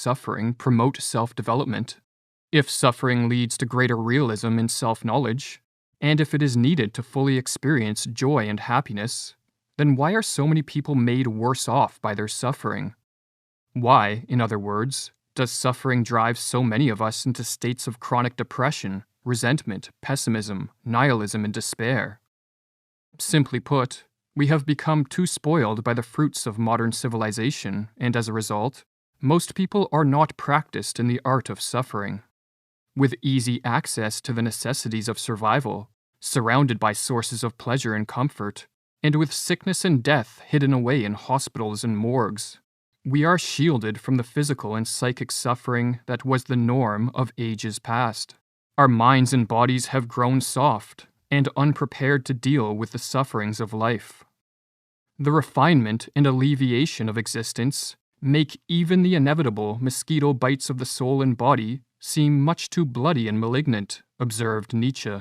suffering promote self-development, if suffering leads to greater realism in self-knowledge, and if it is needed to fully experience joy and happiness, then why are so many people made worse off by their suffering? Why, in other words, does suffering drive so many of us into states of chronic depression, resentment, pessimism, nihilism, and despair? Simply put, we have become too spoiled by the fruits of modern civilization, and as a result, most people are not practiced in the art of suffering. With easy access to the necessities of survival, surrounded by sources of pleasure and comfort, and with sickness and death hidden away in hospitals and morgues, we are shielded from the physical and psychic suffering that was the norm of ages past. Our minds and bodies have grown soft and unprepared to deal with the sufferings of life. The refinement and alleviation of existence make even the inevitable mosquito bites of the soul and body seem much too bloody and malignant, observed Nietzsche.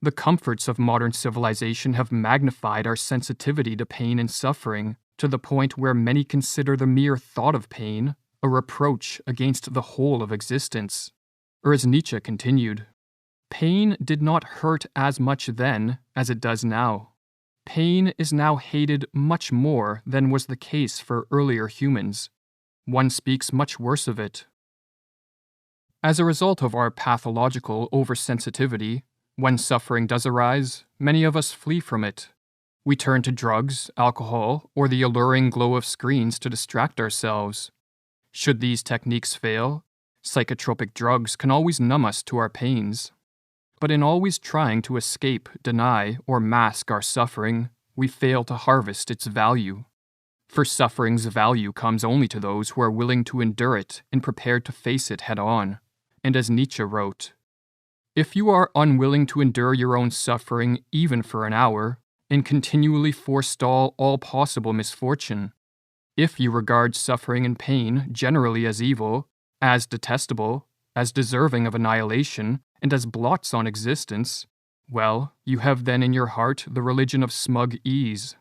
The comforts of modern civilization have magnified our sensitivity to pain and suffering to the point where many consider the mere thought of pain a reproach against the whole of existence. Or as Nietzsche continued, pain did not hurt as much then as it does now. Pain is now hated much more than was the case for earlier humans. One speaks much worse of it. As a result of our pathological oversensitivity, when suffering does arise, many of us flee from it. We turn to drugs, alcohol, or the alluring glow of screens to distract ourselves. Should these techniques fail, psychotropic drugs can always numb us to our pains. But in always trying to escape, deny, or mask our suffering, we fail to harvest its value. For suffering's value comes only to those who are willing to endure it and prepared to face it head-on. And as Nietzsche wrote, "If you are unwilling to endure your own suffering even for an hour, and continually forestall all possible misfortune, if you regard suffering and pain generally as evil, as detestable, as deserving of annihilation, and as blots on existence, well, you have then in your heart the religion of smug ease.